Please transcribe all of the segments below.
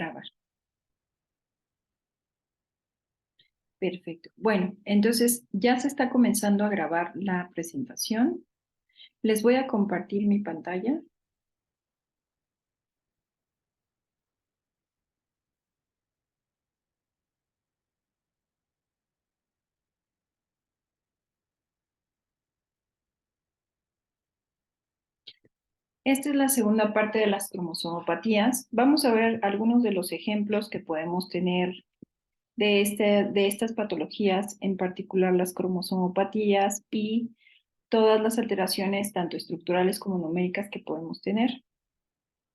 grabar. Perfecto. Bueno, entonces ya se está comenzando a grabar la presentación. Les voy a compartir mi pantalla. Esta es la segunda parte de las cromosomopatías. Vamos a ver algunos de los ejemplos que podemos tener de estas patologías, en particular las cromosomopatías y todas las alteraciones, tanto estructurales como numéricas, que podemos tener.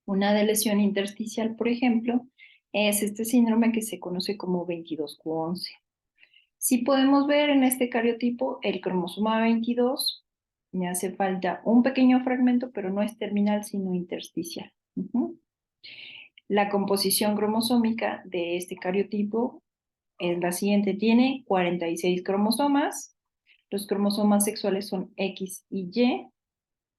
Una de lesión intersticial, por ejemplo, es este síndrome que se conoce como 22q11. Si podemos ver en este cariotipo el cromosoma 22, me hace falta un pequeño fragmento, pero no es terminal, sino intersticial. La composición cromosómica de este cariotipo es la siguiente: tiene 46 cromosomas, los cromosomas sexuales son X y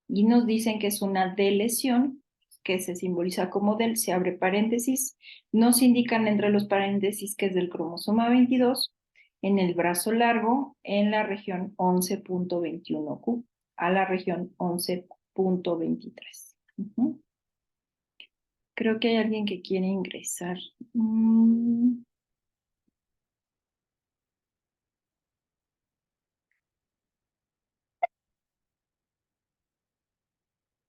Y nos dicen que es una delesión, que se simboliza como del, se abre paréntesis, nos indican entre los paréntesis que es del cromosoma 22, en el brazo largo, en la región 11.21q, a la región 11.23. Creo que hay alguien que quiere ingresar.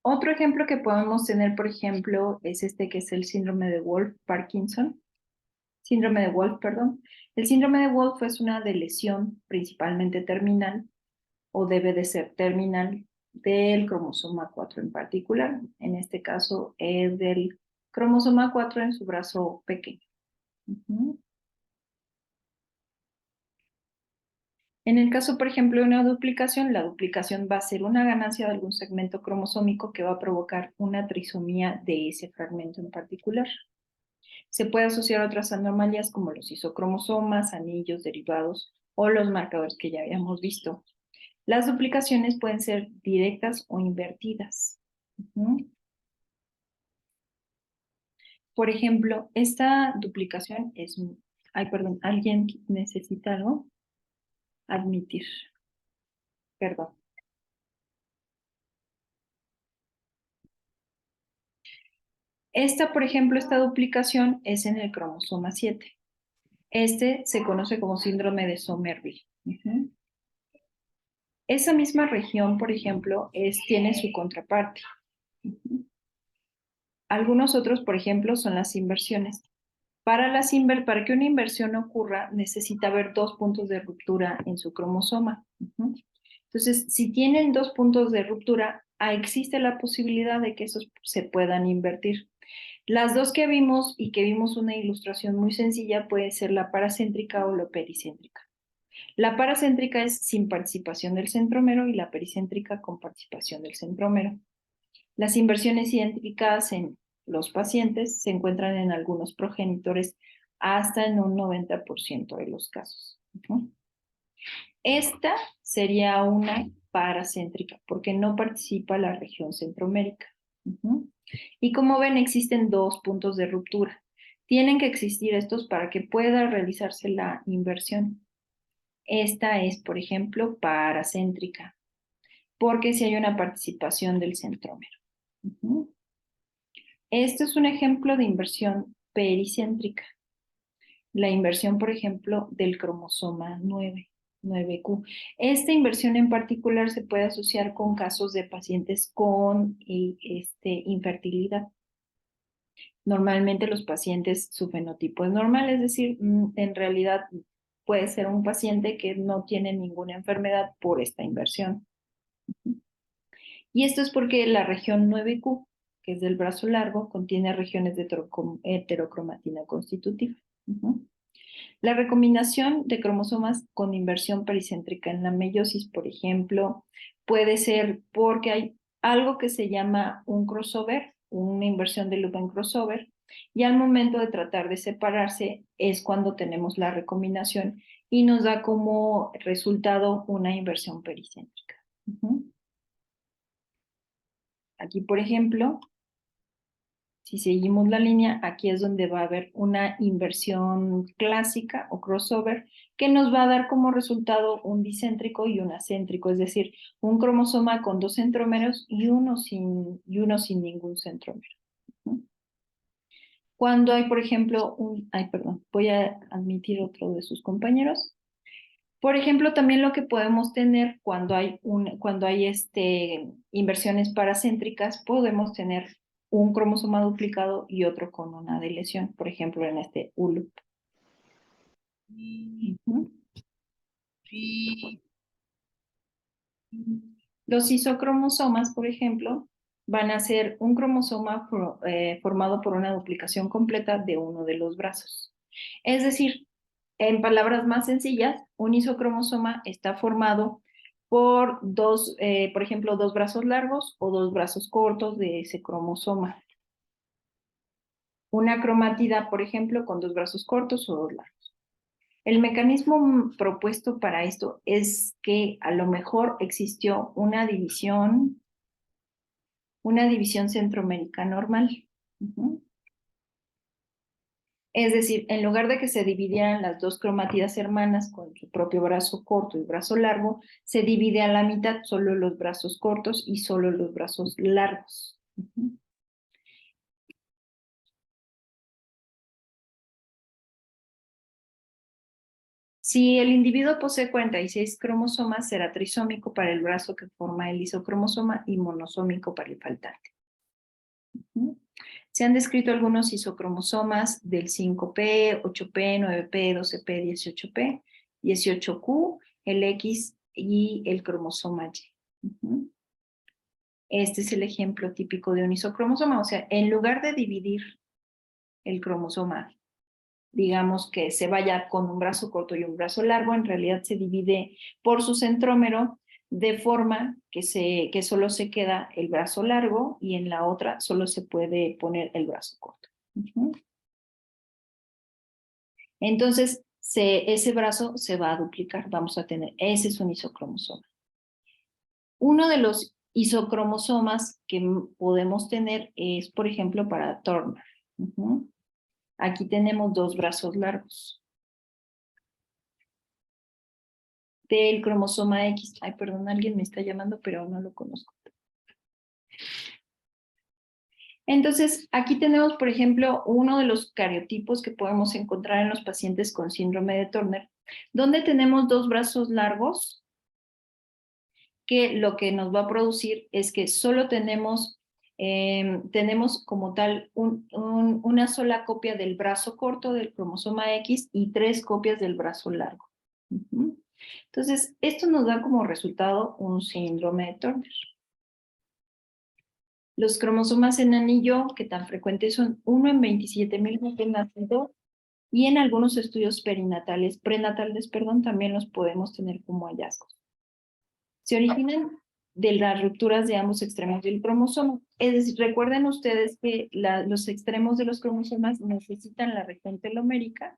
Otro ejemplo que podemos tener, por ejemplo, es este que es el síndrome de Wolff-Parkinson. Síndrome de Wolff, perdón. El síndrome de Wolff es una lesión principalmente terminal, o debe de ser terminal, del cromosoma 4 en particular. En este caso es del cromosoma 4 en su brazo pequeño. En el caso, por ejemplo, de una duplicación, la duplicación va a ser una ganancia de algún segmento cromosómico que va a provocar una trisomía de ese fragmento en particular. Se puede asociar a otras anomalías como los isocromosomas, anillos, derivados o los marcadores que ya habíamos visto. Las duplicaciones pueden ser directas o invertidas. Por ejemplo, esta duplicación es... Ay, perdón, ¿alguien necesita algo? Admitir. Perdón. Esta, por ejemplo, esta duplicación es en el cromosoma 7. Este se conoce como síndrome de Somerville. Esa misma región, por ejemplo, tiene su contraparte. Algunos otros, por ejemplo, son las inversiones. Para que una inversión ocurra, necesita haber 2 puntos de ruptura en su cromosoma. Entonces, si tienen 2 puntos de ruptura, existe la posibilidad de que esos se puedan invertir. Las dos que vimos y que vimos una ilustración muy sencilla puede ser la paracéntrica o la pericéntrica. La paracéntrica es sin participación del centrómero y la pericéntrica con participación del centrómero. Las inversiones identificadas en los pacientes se encuentran en algunos progenitores hasta en un 90% de los casos. Esta sería una paracéntrica porque no participa la región centromérica. Y como ven, existen 2 puntos de ruptura. Tienen que existir estos para que pueda realizarse la inversión. Esta es, por ejemplo, paracéntrica, porque si hay una participación del centrómero. Este es un ejemplo de inversión pericéntrica. La inversión, por ejemplo, del cromosoma 9q. Esta inversión en particular se puede asociar con casos de pacientes con infertilidad. Normalmente los pacientes, su fenotipo es normal, es decir, en realidad puede ser un paciente que no tiene ninguna enfermedad por esta inversión. Y esto es porque la región 9q, que es del brazo largo, contiene regiones de heterocromatina constitutiva. La recombinación de cromosomas con inversión pericéntrica en la meiosis, por ejemplo, puede ser porque hay algo que se llama un crossover, una inversión de loop en crossover, y al momento de tratar de separarse es cuando tenemos la recombinación y nos da como resultado una inversión pericéntrica. Aquí, por ejemplo, Si seguimos la línea, aquí es donde va a haber una inversión clásica o crossover que nos va a dar como resultado un dicéntrico y un acéntrico, es decir, un cromosoma con 2 centrómeros y uno sin ningún centrómero. Cuando hay, por ejemplo, voy a admitir otro de sus compañeros. Por ejemplo, también lo que podemos tener cuando hay inversiones paracéntricas, podemos tener un cromosoma duplicado y otro con una deleción, por ejemplo, en este ULUP. Los isocromosomas, por ejemplo, van a ser un cromosoma formado por una duplicación completa de uno de los brazos. Es decir, en palabras más sencillas, un isocromosoma está formado por por ejemplo, dos brazos largos o dos brazos cortos de ese cromosoma. Una cromatida, por ejemplo, con dos brazos cortos o dos largos. El mecanismo propuesto para esto es que a lo mejor existió una división centromérica normal. Es decir, en lugar de que se dividieran las dos cromátidas hermanas con su propio brazo corto y brazo largo, se divide a la mitad solo los brazos cortos y solo los brazos largos. Si el individuo posee 46 cromosomas, será trisómico para el brazo que forma el isocromosoma y monosómico para el faltante. Se han descrito algunos isocromosomas del 5P, 8P, 9P, 12P, 18P, 18Q, el X y el cromosoma Y. Este es el ejemplo típico de un isocromosoma, o sea, en lugar de dividir el cromosoma, digamos que se vaya con un brazo corto y un brazo largo, en realidad se divide por su centrómero de forma que solo se queda el brazo largo y en la otra solo se puede poner el brazo corto. Entonces, ese brazo se va a duplicar, vamos a tener, ese es un isocromosoma. Uno de los isocromosomas que podemos tener es, por ejemplo, para Turner. Aquí tenemos dos brazos largos. Del cromosoma X. Ay, perdón, alguien me está llamando, pero no lo conozco. Entonces, aquí tenemos, por ejemplo, uno de los cariotipos que podemos encontrar en los pacientes con síndrome de Turner, donde tenemos dos brazos largos, que lo que nos va a producir es que solo tenemos como tal una sola copia del brazo corto del cromosoma X y 3 copias del brazo largo. Entonces, esto nos da como resultado un síndrome de Turner. Los cromosomas en anillo, que tan frecuentes son 1 en 27,000 nacidos, y en algunos estudios prenatales, también los podemos tener como hallazgos. Se originan de las rupturas de ambos extremos del cromosoma. Recuerden ustedes que los extremos de los cromosomas necesitan la región telomérica,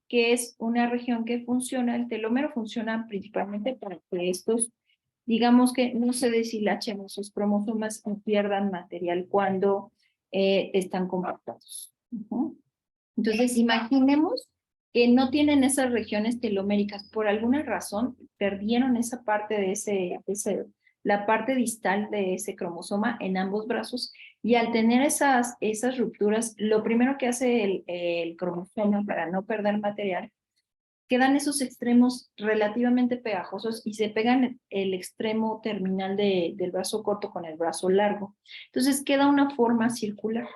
que es una región que funciona, el telómero funciona principalmente para que estos, digamos que no se deshilachen esos cromosomas y pierdan material cuando están compactados. Entonces, imaginemos que no tienen esas regiones teloméricas, por alguna razón perdieron esa parte de la parte distal de ese cromosoma en ambos brazos, y al tener esas rupturas, lo primero que hace el cromosoma para no perder material, quedan esos extremos relativamente pegajosos y se pegan el extremo terminal del brazo corto con el brazo largo. Entonces queda una forma circular.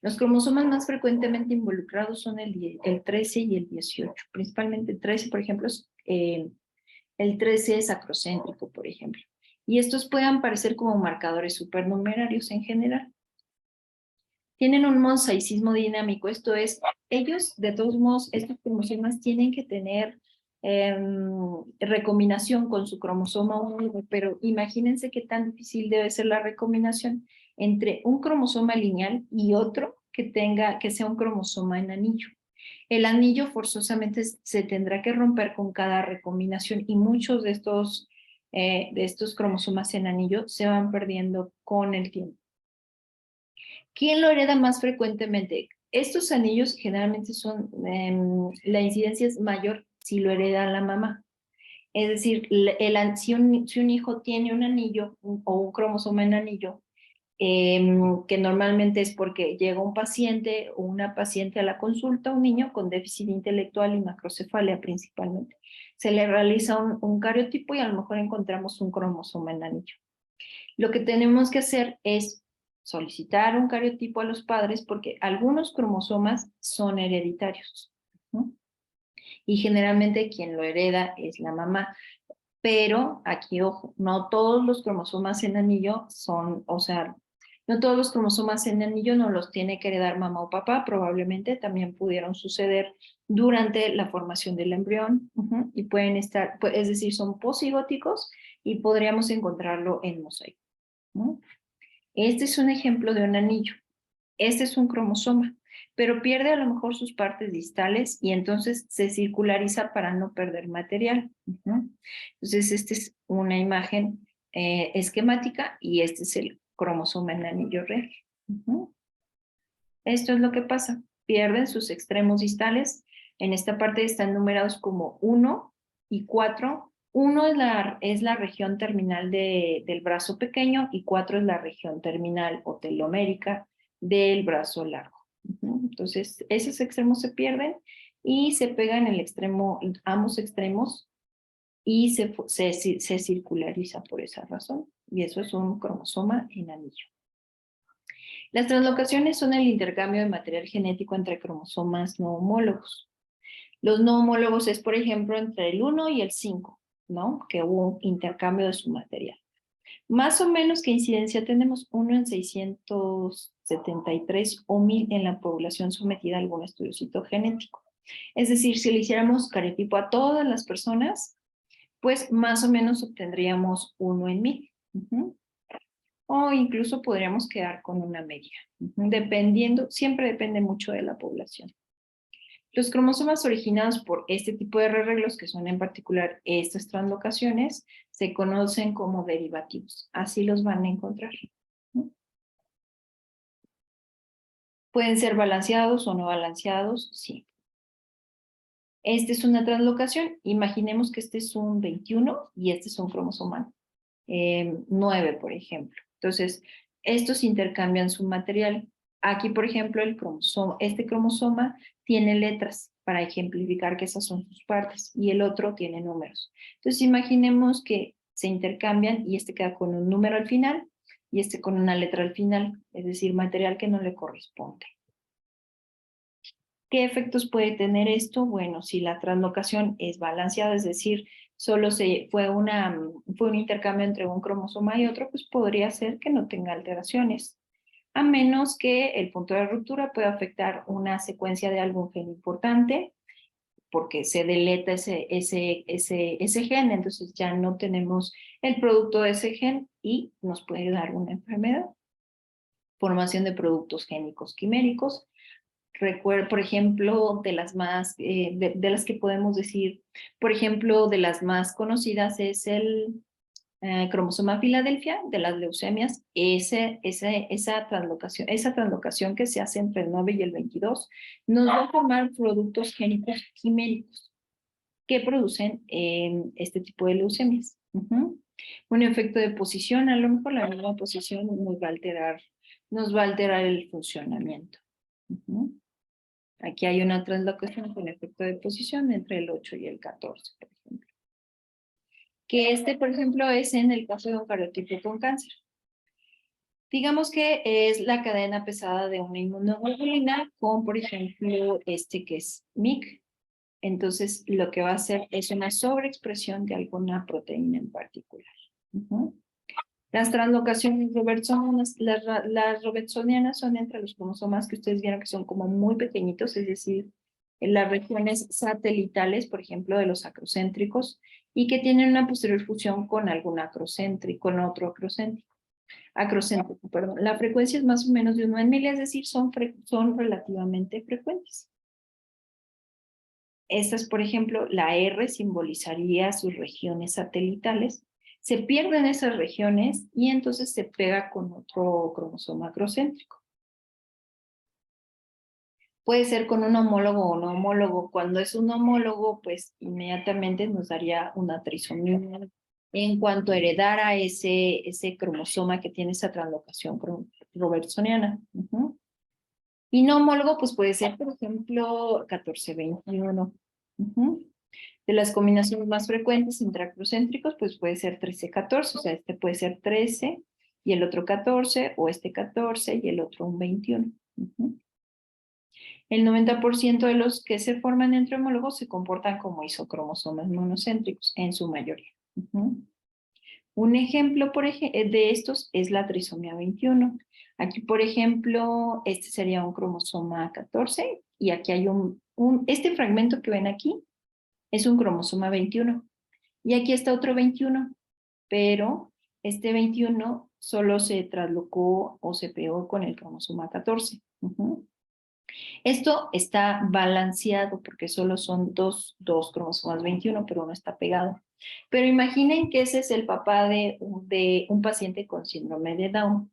Los cromosomas más frecuentemente involucrados son el 13 y el 18. Principalmente el 13, por ejemplo, el 13 es acrocéntrico, por ejemplo. Y estos pueden parecer como marcadores supernumerarios en general. Tienen un mosaicismo dinámico, esto es, ellos, de todos modos, estos cromosomas tienen que tener recombinación con su cromosoma 1, pero imagínense qué tan difícil debe ser la recombinación entre un cromosoma lineal y otro que sea un cromosoma en anillo. El anillo forzosamente se tendrá que romper con cada recombinación y muchos de estos cromosomas en anillo se van perdiendo con el tiempo. ¿Quién lo hereda más frecuentemente? Estos anillos generalmente son, la incidencia es mayor si lo hereda la mamá. Es decir, si un hijo tiene un anillo o un cromosoma en anillo, que normalmente es porque llega un paciente o una paciente a la consulta, un niño con déficit intelectual y macrocefalia principalmente. Se le realiza un cariotipo y a lo mejor encontramos un cromosoma en anillo. Lo que tenemos que hacer es solicitar un cariotipo a los padres porque algunos cromosomas son hereditarios, ¿no? Y generalmente quien lo hereda es la mamá. Pero aquí, ojo, no todos los cromosomas en anillo son, o sea, no todos los cromosomas en anillo no los tiene que heredar mamá o papá, probablemente también pudieron suceder durante la formación del embrión, y pueden estar, es decir, son posigóticos y podríamos encontrarlo en mosaico, ¿no? Este es un ejemplo de un anillo. Este es un cromosoma, pero pierde a lo mejor sus partes distales y entonces se circulariza para no perder material. Entonces, esta es una imagen esquemática y este es el cromosoma en anillo regio. Esto es lo que pasa. Pierden sus extremos distales. En esta parte están numerados como 1 y 4. 1 es la región terminal del brazo pequeño y 4 es la región terminal o telomérica del brazo largo. Entonces, esos extremos se pierden y se pegan el extremo, ambos extremos, y se circulariza por esa razón. Y eso es un cromosoma en anillo. Las translocaciones son el intercambio de material genético entre cromosomas no homólogos. Los no homólogos es, por ejemplo, entre el 1 y el 5, ¿no? Que hubo un intercambio de su material. Más o menos, ¿qué incidencia tenemos? 1 en 673 o 1000 en la población sometida a algún estudio citogenético. Es decir, si le hiciéramos cariotipo a todas las personas, pues más o menos obtendríamos 1 en 1000. O incluso podríamos quedar con una media, dependiendo, siempre depende mucho de la población. Los cromosomas originados por este tipo de arreglos, que son en particular estas translocaciones, se conocen como derivativos. Así los van a encontrar. ¿Pueden ser balanceados o no balanceados? Sí. Esta es una translocación. Imaginemos que este es un 21 y este es un cromosoma 9, por ejemplo. Entonces, estos intercambian su material. Aquí, por ejemplo, este cromosoma tiene letras para ejemplificar que esas son sus partes y el otro tiene números. Entonces, imaginemos que se intercambian y este queda con un número al final y este con una letra al final, es decir, material que no le corresponde. ¿Qué efectos puede tener esto? Bueno, si la translocación es balanceada, es decir, solo fue un intercambio entre un cromosoma y otro, pues podría ser que no tenga alteraciones, a menos que el punto de ruptura pueda afectar una secuencia de algún gen importante, porque se deleta ese gen, entonces ya no tenemos el producto de ese gen y nos puede dar una enfermedad, formación de productos génicos quiméricos. Recuerdo, por ejemplo, de las más, de las que podemos decir, por ejemplo, de las más conocidas es el cromosoma Filadelfia de las leucemias. Esa translocación que se hace entre el 9 y el 22 nos va a formar productos génicos quiméricos que producen este tipo de leucemias. Un efecto de posición, a lo mejor la misma posición nos va a alterar el funcionamiento. Aquí hay una translocación con efecto de posición entre el 8 y el 14, por ejemplo. Que por ejemplo, es en el caso de un cariotipo con cáncer. Digamos que es la cadena pesada de una inmunoglobulina con, por ejemplo, que es MYC. Entonces, lo que va a hacer es una sobreexpresión de alguna proteína en particular. Las translocaciones robertsonianas, las robertsonianas son entre los cromosomas que ustedes vieron que son como muy pequeñitos, es decir, en las regiones satelitales, por ejemplo, de los acrocéntricos, y que tienen una posterior fusión con algún acrocéntrico, con otro acrocéntrico, perdón. La frecuencia es más o menos de 1 en 1000, es decir, son relativamente frecuentes. Estas, por ejemplo, la R simbolizaría sus regiones satelitales. Se pierden esas regiones y entonces se pega con otro cromosoma acrocéntrico. Puede ser con un homólogo o no homólogo. Cuando es un homólogo, pues inmediatamente nos daría una trisomía en cuanto a heredar a ese cromosoma que tiene esa translocación robertsoniana. Y no homólogo, pues puede ser, por ejemplo, 14-21. De las combinaciones más frecuentes entre acrocéntricos, pues puede ser 13-14, o sea, este puede ser 13 y el otro 14, o este 14 y el otro un 21. El 90% de los que se forman entre homólogos se comportan como isocromosomas monocéntricos, en su mayoría. Un ejemplo de estos es la trisomía 21. Aquí, por ejemplo, este sería un cromosoma 14 y aquí hay este fragmento que ven aquí es un cromosoma 21. Y aquí está otro 21, pero este 21 solo se traslocó o se pegó con el cromosoma 14. Esto está balanceado porque solo son dos cromosomas 21, pero uno está pegado. Pero imaginen que ese es el papá de un paciente con síndrome de Down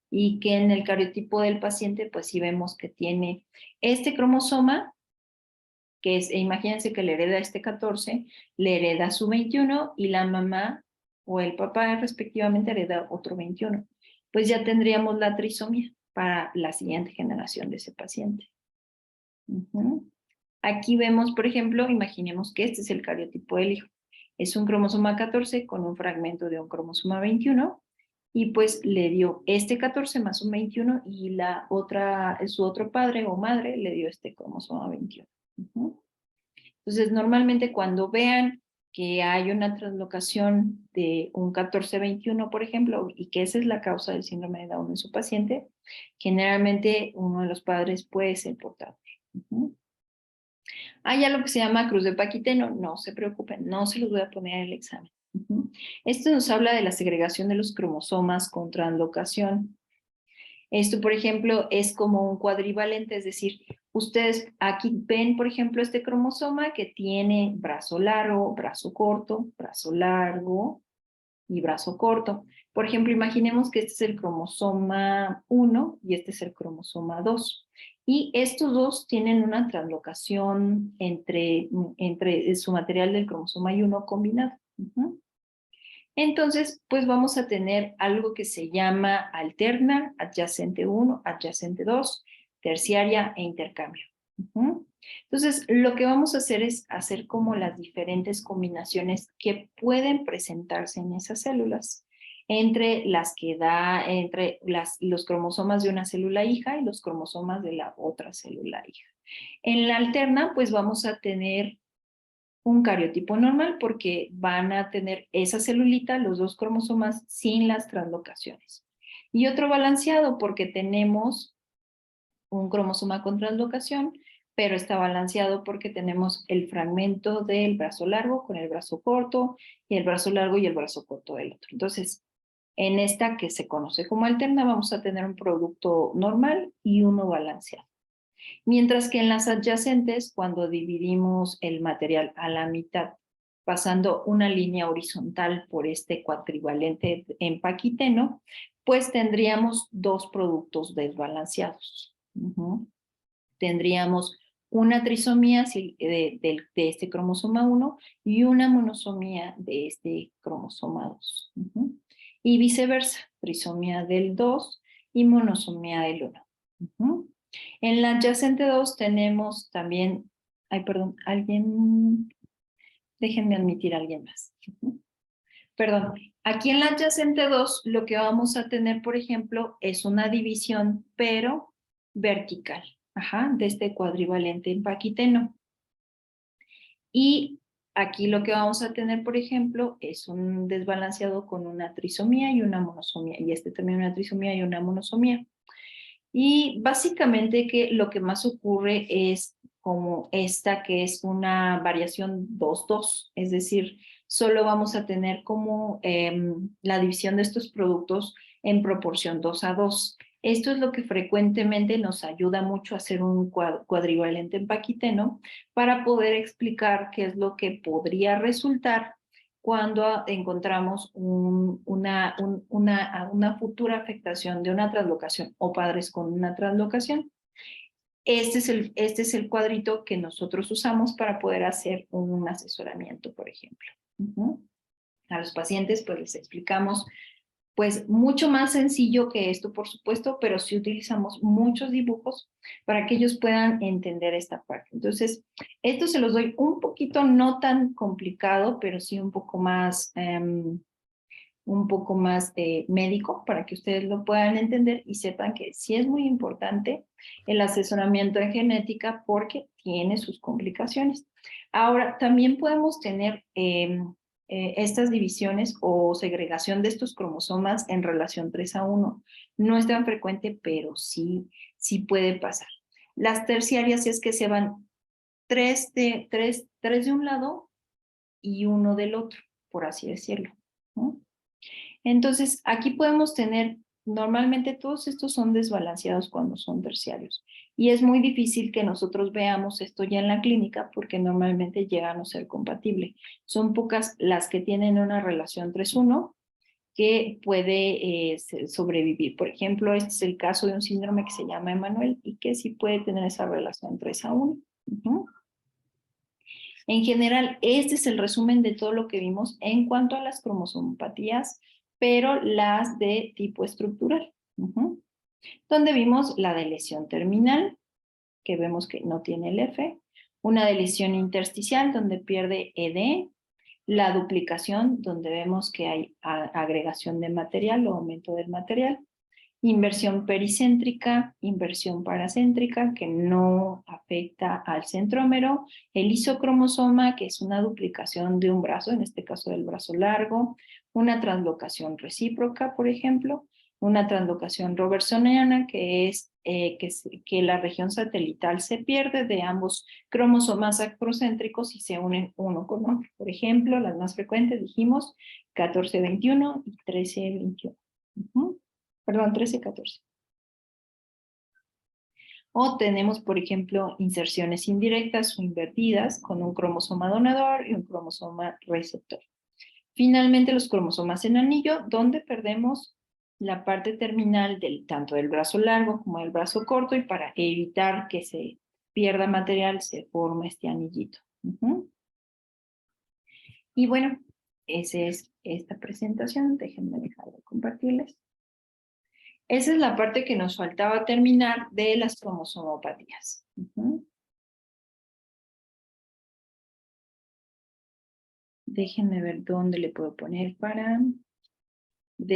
y que en el cariotipo del paciente pues sí vemos que tiene este cromosoma, que es, imagínense que le hereda este 14, le hereda su 21 y la mamá o el papá respectivamente hereda otro 21. Pues ya tendríamos la trisomía para la siguiente generación de ese paciente. Aquí vemos, por ejemplo, imaginemos que este es el cariotipo del hijo. Es un cromosoma 14 con un fragmento de un cromosoma 21 y pues le dio este 14 más un 21 y su otro padre o madre le dio este cromosoma 21. Entonces, normalmente cuando vean que hay una translocación de un 14-21, por ejemplo, y que esa es la causa del síndrome de Down en su paciente, generalmente uno de los padres puede ser portador. Hay algo que se llama cruz de Paquiteno, no se preocupen, no se los voy a poner en el examen. Esto nos habla de la segregación de los cromosomas con translocación. Esto, por ejemplo, es como un cuadrivalente, es decir, ustedes aquí ven, por ejemplo, este cromosoma que tiene brazo largo, brazo corto, brazo largo y brazo corto. Por ejemplo, imaginemos que este es el cromosoma 1 y este es el cromosoma 2. Y estos dos tienen una translocación entre su material del cromosoma 1 combinado. Entonces, pues vamos a tener algo que se llama alterna, adyacente 1, adyacente 2, terciaria e intercambio. Entonces, lo que vamos a hacer es hacer como las diferentes combinaciones que pueden presentarse en esas células, entre las que da, entre los cromosomas de una célula hija y los cromosomas de la otra célula hija. En la alterna, pues vamos a tener un cariotipo normal porque van a tener esa celulita, los dos cromosomas, sin las translocaciones. Y otro balanceado porque tenemos un cromosoma con translocación, pero está balanceado porque tenemos el fragmento del brazo largo con el brazo corto y el brazo largo y el brazo corto del otro. Entonces, en esta que se conoce como alterna, vamos a tener un producto normal y uno balanceado. Mientras que en las adyacentes, cuando dividimos el material a la mitad, pasando una línea horizontal por este cuatrivalente en paquiteno, pues tendríamos dos productos desbalanceados. Tendríamos una trisomía de este cromosoma 1 y una monosomía de este cromosoma 2. Y viceversa, trisomía del 2 y monosomía del 1. En la adyacente 2 tenemos también, ay, perdón, déjenme admitir a alguien más. Perdón, aquí en la adyacente 2 lo que vamos a tener, por ejemplo, es una división, pero vertical, de este cuadrivalente en paquiteno. Y aquí lo que vamos a tener, por ejemplo, es un desbalanceado con una trisomía y una monosomía, y este también una trisomía y una monosomía. Y básicamente que lo que más ocurre es como esta que es una variación 2-2, es decir, solo vamos a tener como la división de estos productos en proporción 2-2. Esto es lo que frecuentemente nos ayuda mucho a hacer un cuadrivalente en paquiteno para poder explicar qué es lo que podría resultar cuando encontramos una futura afectación de una translocación o padres con una translocación. Este es el cuadrito que nosotros usamos para poder hacer un asesoramiento, por ejemplo. A los pacientes pues les explicamos pues mucho más sencillo que esto, por supuesto, pero sí utilizamos muchos dibujos para que ellos puedan entender esta parte. Entonces, esto se los doy un poquito no tan complicado, pero sí un poco más médico para que ustedes lo puedan entender y sepan que sí es muy importante el asesoramiento en genética porque tiene sus complicaciones. Ahora, también podemos tener estas divisiones o segregación de estos cromosomas en relación 3:1. No es tan frecuente, pero sí puede pasar. Las terciarias es que se van tres de un lado y uno del otro, por así decirlo, ¿no? Entonces, aquí podemos tener, normalmente todos estos son desbalanceados cuando son terciarios. Y es muy difícil que nosotros veamos esto ya en la clínica porque normalmente llegan a no ser compatibles. Son pocas las que tienen una relación 3:1 que puede sobrevivir. Por ejemplo, este es el caso de un síndrome que se llama Emanuel y que sí puede tener esa relación 3:1. En general, este es el resumen de todo lo que vimos en cuanto a las cromosomopatías, pero las de tipo estructural. Donde vimos la de lesión terminal, que vemos que no tiene el F, una de lesión intersticial, donde pierde ED, la duplicación, donde vemos que hay agregación de material o aumento del material, inversión pericéntrica, inversión paracéntrica, que no afecta al centrómero, el isocromosoma, que es una duplicación de un brazo, en este caso del brazo largo, una translocación recíproca, por ejemplo, una translocación robertsoniana, que es que la región satelital se pierde de ambos cromosomas acrocéntricos y se unen uno con otro. Por ejemplo, las más frecuentes dijimos 14-21 y 13-21. Perdón, 13-14. O tenemos, por ejemplo, inserciones indirectas o invertidas con un cromosoma donador y un cromosoma receptor. Finalmente, los cromosomas en anillo, donde perdemos la parte terminal tanto del brazo largo como del brazo corto, y para evitar que se pierda material se forma este anillito. Y bueno, esa es esta presentación. Déjenme dejar de compartirles. Esa es la parte que nos faltaba terminar de las cromosomopatías. Déjenme ver dónde le puedo poner para